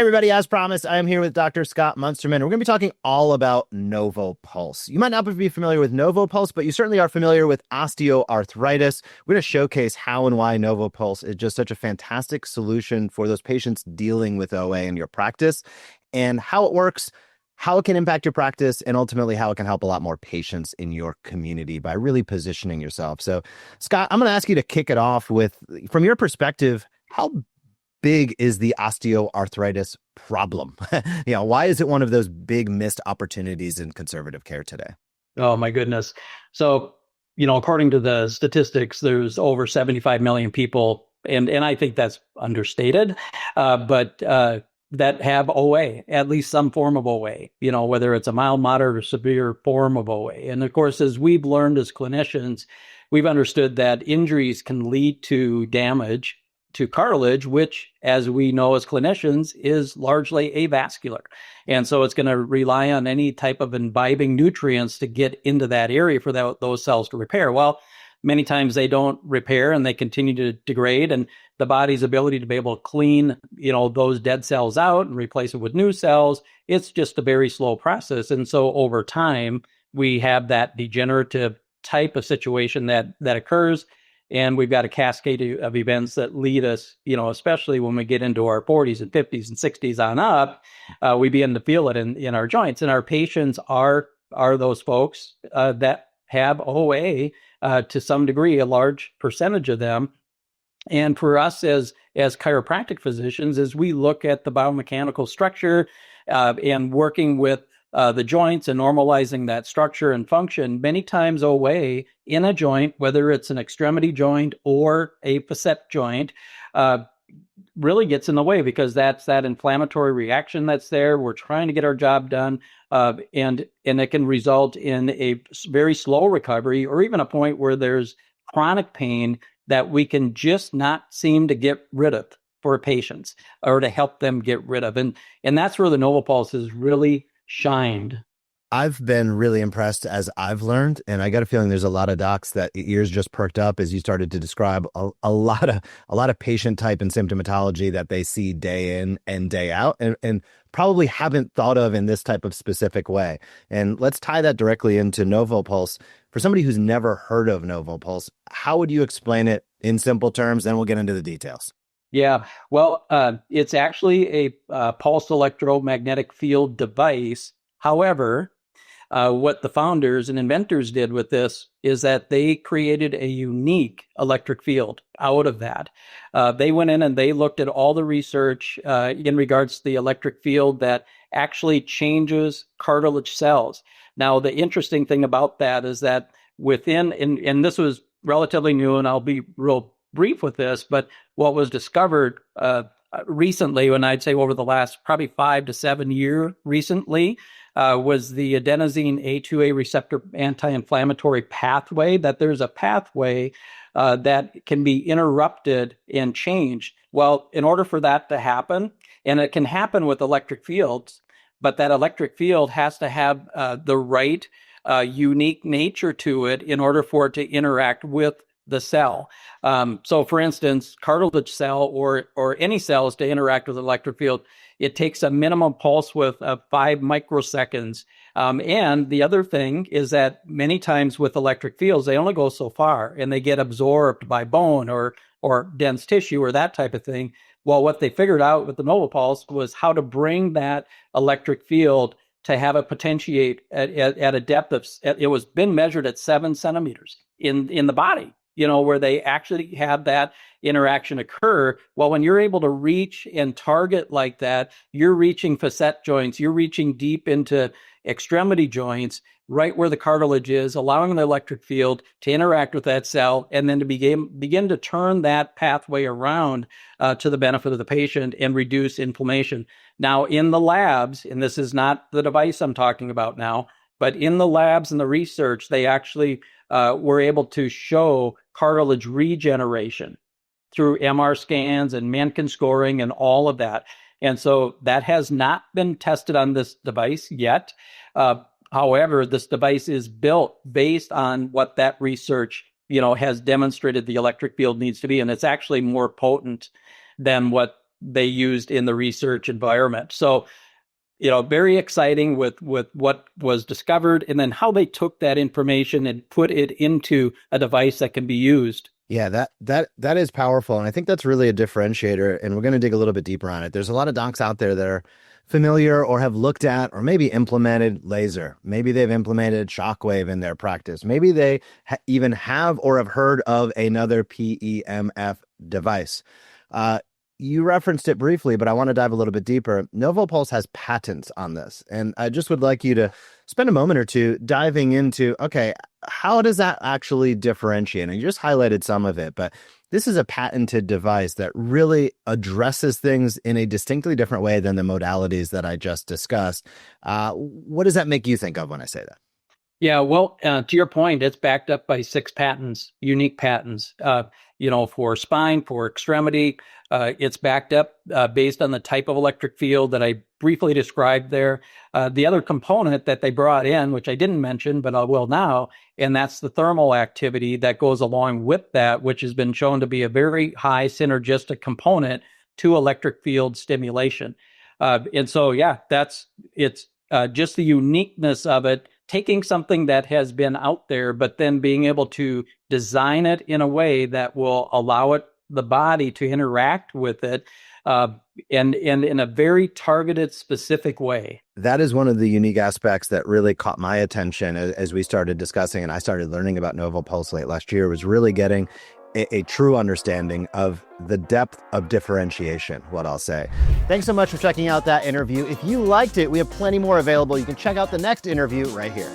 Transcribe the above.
Hey everybody, as promised, I am here with Dr. Scott Munsterman. We're going to be talking all about NovoPulse. You might not be familiar with NovoPulse, but you certainly are familiar with osteoarthritis. We're going to showcase how and why NovoPulse is just such a fantastic solution for those patients dealing with OA in your practice, and how it works, how it can impact your practice, and ultimately how it can help a lot more patients in your community by really positioning yourself. So, Scott, I'm going to ask you to kick it off with, from your perspective, how big is the osteoarthritis problem? Why is it one of those big missed opportunities in conservative care today? Oh, my goodness. So, according to the statistics, there's over 75 million people, and I think that's understated, but that have OA, at least some form of OA, whether it's a mild, moderate, or severe form of OA. And of course, as we've learned as clinicians, we've understood that injuries can lead to damage to cartilage, which, as we know as clinicians, is largely avascular. And so it's going to rely on any type of imbibing nutrients to get into that area for those cells to repair. Well, many times they don't repair and they continue to degrade, and the body's ability to be able to clean, those dead cells out and replace it with new cells, it's just a very slow process. And so over time, we have that degenerative type of situation that occurs. And we've got a cascade of events that lead us, especially when we get into our 40s and 50s and 60s on up, we begin to feel it in our joints. And our patients are those folks that have OA to some degree, a large percentage of them. And for us as chiropractic physicians, as we look at the biomechanical structure and working with the joints and normalizing that structure and function, many times OA in a joint, whether it's an extremity joint or a facet joint, really gets in the way because that's that inflammatory reaction that's there. We're trying to get our job done, and it can result in a very slow recovery or even a point where there's chronic pain that we can just not seem to get rid of for patients or to help them get rid of. And that's where the NovoPulse has really shined. I've been really impressed as I've learned, and I got a feeling there's a lot of docs that ears just perked up as you started to describe a lot of patient type and symptomatology that they see day in and day out, and probably haven't thought of in this type of specific way. And let's tie that directly into NovoPulse. For somebody who's never heard of NovoPulse, how would you explain it in simple terms? Then we'll get into the details. Yeah, well, it's actually a pulse electromagnetic field device. However, what the founders and inventors did with this is that they created a unique electric field out of that. They went in and they looked at all the research in regards to the electric field that actually changes cartilage cells. Now, the interesting thing about that is that and this was relatively new, and I'll be real brief with this, but what was discovered recently, and I'd say over the last probably 5 to 7 years recently, was the adenosine A2A receptor anti-inflammatory pathway, that there's a pathway that can be interrupted and changed. Well, in order for that to happen, and it can happen with electric fields, but that electric field has to have the right unique nature to it in order for it to interact with the cell. So for instance, cartilage cell or any cells to interact with the electric field, it takes a minimum pulse width of 5 microseconds. And the other thing is that many times with electric fields, they only go so far and they get absorbed by bone or dense tissue or that type of thing. Well, what they figured out with the NovoPulse was how to bring that electric field to have it potentiate at a depth of, it was been measured at 7 centimeters in the body, where they actually have that interaction occur. Well, when you're able to reach and target like that, you're reaching facet joints, you're reaching deep into extremity joints, right where the cartilage is, allowing the electric field to interact with that cell and then to begin to turn that pathway around to the benefit of the patient and reduce inflammation. Now, in the labs, and this is not the device I'm talking about now, but in the labs and the research, they actually were able to show cartilage regeneration through MR scans and Mankin scoring and all of that. And so that has not been tested on this device yet. However, this device is built based on what that research, has demonstrated the electric field needs to be. And it's actually more potent than what they used in the research environment. So, very exciting with what was discovered, and then how they took that information and put it into a device that can be used. Yeah, that is powerful. And I think that's really a differentiator. And we're going to dig a little bit deeper on it. There's a lot of docs out there that are familiar or have looked at or maybe implemented laser. Maybe they've implemented shockwave in their practice. Maybe they even have or have heard of another PEMF device. You referenced it briefly, but I want to dive a little bit deeper. NovoPulse has patents on this. And I just would like you to spend a moment or two diving into, okay, how does that actually differentiate? And you just highlighted some of it, but this is a patented device that really addresses things in a distinctly different way than the modalities that I just discussed. What does that make you think of when I say that? Yeah, well, to your point, it's backed up by 6 patents, unique patents, for spine, for extremity. It's backed up based on the type of electric field that I briefly described there. The other component that they brought in, which I didn't mention, but I will now, and that's the thermal activity that goes along with that, which has been shown to be a very high synergistic component to electric field stimulation. And so, yeah, it's just the uniqueness of it, taking something that has been out there, but then being able to design it in a way that will allow the body to interact with it, and in a very targeted, specific way. That is one of the unique aspects that really caught my attention as we started discussing and I started learning about NovoPulse late last year, was really getting a true understanding of the depth of differentiation, what I'll say. Thanks so much for checking out that interview. If you liked it, we have plenty more available. You can check out the next interview right here.